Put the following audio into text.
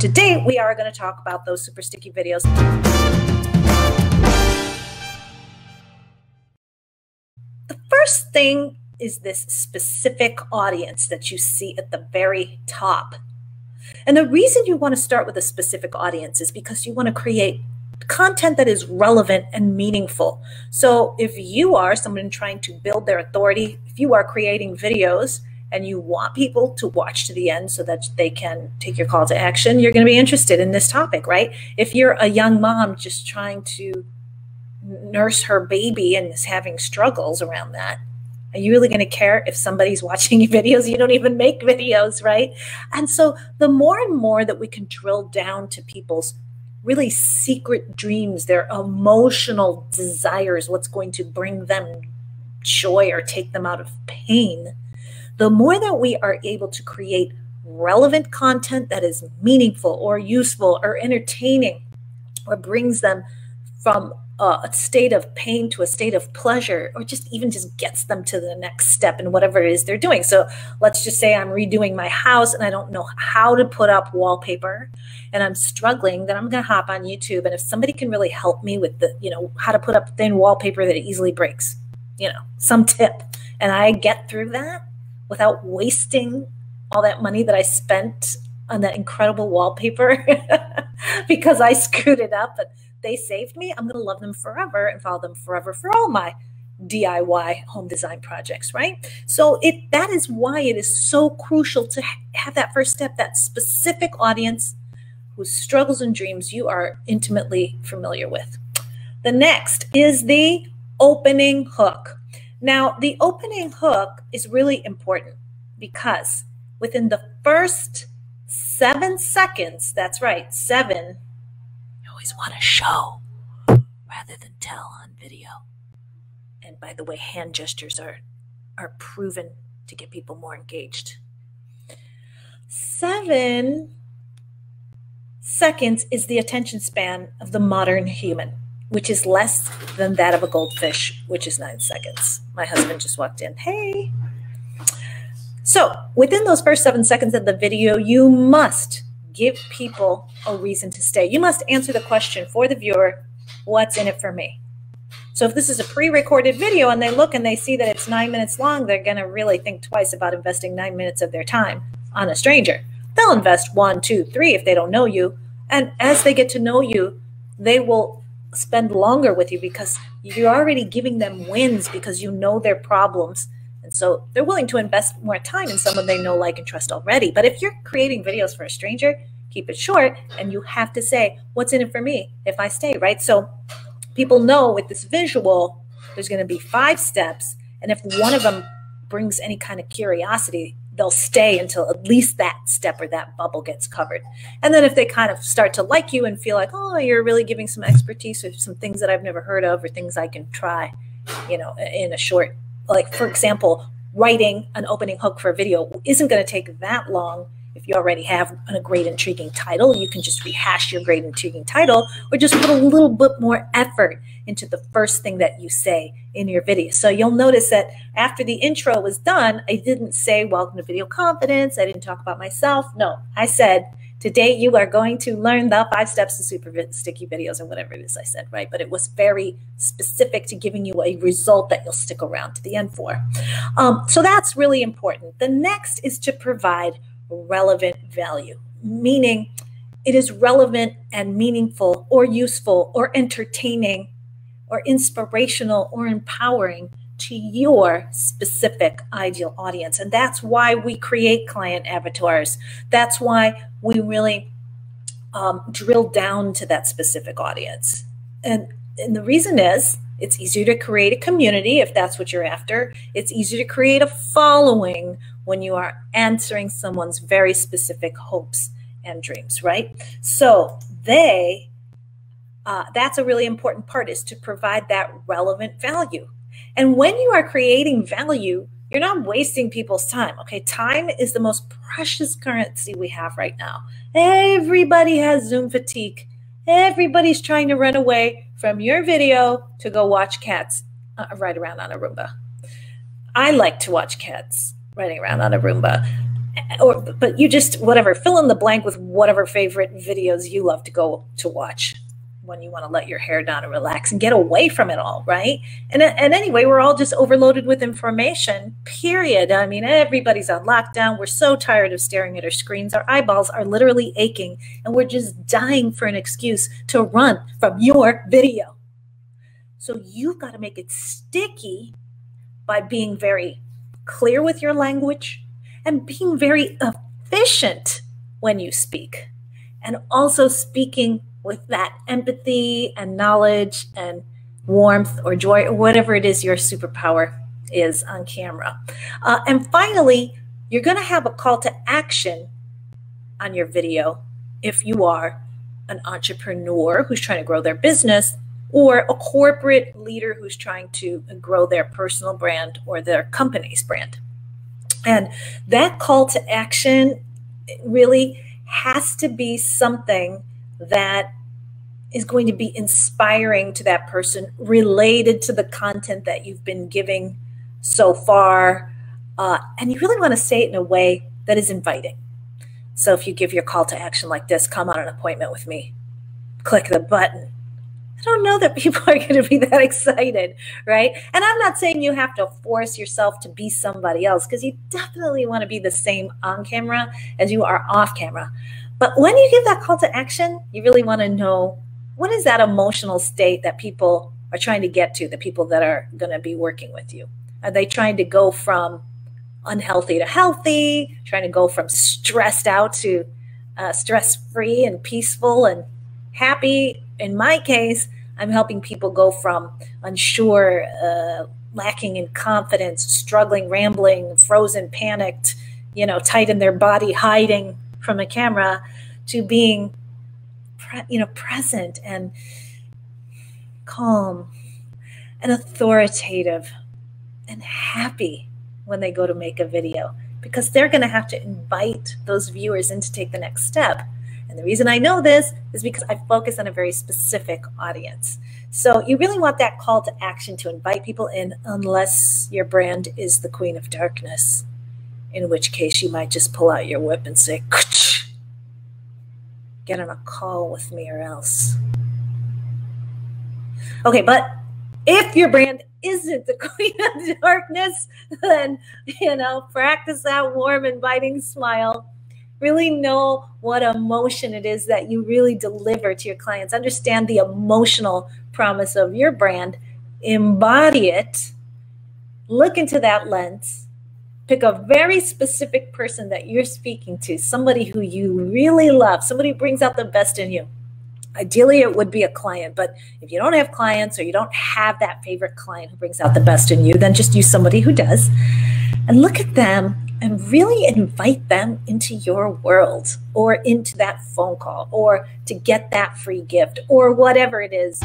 today we are going to talk about those super sticky videos. The first thing is this specific audience that you see at the very top. And the reason you want to start with a specific audience is because you want to create content that is relevant and meaningful. So if you are someone trying to build their authority, if you are creating videos and you want people to watch to the end so that they can take your call to action, you're going to be interested in this topic, right? If you're a young mom just trying to nurse her baby and is having struggles around that, are you really going to care if somebody's watching your videos? You don't even make videos, right? And so the more and more that we can drill down to people's really secret dreams, their emotional desires, what's going to bring them joy or take them out of pain, the more that we are able to create relevant content that is meaningful or useful or entertaining or brings them from a state of pain to a state of pleasure, or just gets them to the next step in whatever it is they're doing. So let's just say I'm redoing my house and I don't know how to put up wallpaper and I'm struggling, then I'm going to hop on YouTube. And if somebody can really help me with how to put up thin wallpaper that easily breaks, some tip, and I get through that without wasting all that money that I spent on that incredible wallpaper because I screwed it up, but they saved me, I'm going to love them forever and follow them forever for all my DIY home design projects, right? So that is why it is so crucial to have that first step, that specific audience whose struggles and dreams you are intimately familiar with. The next is the opening hook. Now, the opening hook is really important because within the first 7 seconds, that's right, 7, want to show rather than tell on video. And by the way, hand gestures are proven to get people more engaged. 7 seconds is the attention span of the modern human, which is less than that of a goldfish, which is 9 seconds. My husband just walked in. Hey. So within those first 7 seconds of the video, you must give people a reason to stay. You must answer the question for the viewer, what's in it for me? So if this is a pre-recorded video and they look and they see that it's 9 minutes long, they're going to really think twice about investing 9 minutes of their time on a stranger. They'll invest 1, 2, 3 if they don't know you. And as they get to know you, they will spend longer with you because you're already giving them wins because you know their problems. And so they're willing to invest more time in someone they know, like, and trust already. But if you're creating videos for a stranger, keep it short, and you have to say, what's in it for me if I stay, right? So people know with this visual, there's going to be 5 steps. And if one of them brings any kind of curiosity, they'll stay until at least that step or that bubble gets covered. And then if they kind of start to like you and feel like, oh, you're really giving some expertise or some things that I've never heard of or things I can try, in a short, like, for example, writing an opening hook for a video isn't going to take that long. If you already have a great, intriguing title, you can just rehash your great, intriguing title or just put a little bit more effort into the first thing that you say in your video. So you'll notice that after the intro was done, I didn't say, welcome to Video Confidence. I didn't talk about myself. No, I said, today you are going to learn the 5 steps to super sticky videos, or whatever it is I said, right? But it was very specific to giving you a result that you'll stick around to the end for. So that's really important. The next is to provide relevant value, meaning it is relevant and meaningful or useful or entertaining or inspirational or empowering to your specific ideal audience. And that's why we create client avatars. That's why we really drill down to that specific audience. And the reason is it's easier to create a community if that's what you're after. It's easier to create a following when you are answering someone's very specific hopes and dreams, right? So that's a really important part, is to provide that relevant value. And when you are creating value, you're not wasting people's time, okay? Time is the most precious currency we have right now. Everybody has Zoom fatigue. Everybody's trying to run away from your video to go watch cats ride around on a Roomba. I like to watch cats riding around on a Roomba. but you just, whatever, fill in the blank with whatever favorite videos you love to go to watch when you want to let your hair down and relax and get away from it all, right? And anyway, we're all just overloaded with information, period. I mean, everybody's on lockdown. We're so tired of staring at our screens. Our eyeballs are literally aching, and we're just dying for an excuse to run from your video. So you've got to make it sticky by being very clear with your language and being very efficient when you speak, and also speaking with that empathy and knowledge and warmth or joy or whatever it is your superpower is on camera. And finally, you're going to have a call to action on your video if you are an entrepreneur who's trying to grow their business, or a corporate leader who's trying to grow their personal brand or their company's brand. And that call to action really has to be something that is going to be inspiring to that person, related to the content that you've been giving so far. And you really want to say it in a way that is inviting. So if you give your call to action like this, come on an appointment with me, click the button. I don't know that people are going to be that excited, right? And I'm not saying you have to force yourself to be somebody else, because you definitely want to be the same on camera as you are off camera. But when you give that call to action, you really want to know, what is that emotional state that people are trying to get to, the people that are going to be working with you? Are they trying to go from unhealthy to healthy, trying to go from stressed out to stress-free and peaceful and happy? In my case, I'm helping people go from unsure, lacking in confidence, struggling, rambling, frozen, panicked, tight in their body, hiding from a camera, to being, present and calm and authoritative and happy when they go to make a video, because they're going to have to invite those viewers in to take the next step. And the reason I know this is because I focus on a very specific audience. So you really want that call to action to invite people in, unless your brand is the Queen of Darkness, in which case you might just pull out your whip and say, get on a call with me or else. Okay, but if your brand isn't the Queen of Darkness, then, practice that warm, inviting smile. Really know what emotion it is that you really deliver to your clients. Understand the emotional promise of your brand. Embody it. Look into that lens. Pick a very specific person that you're speaking to, somebody who you really love, somebody who brings out the best in you. Ideally, it would be a client, but if you don't have clients, or you don't have that favorite client who brings out the best in you, then just use somebody who does. And look at them and really invite them into your world, or into that phone call, or to get that free gift, or whatever it is.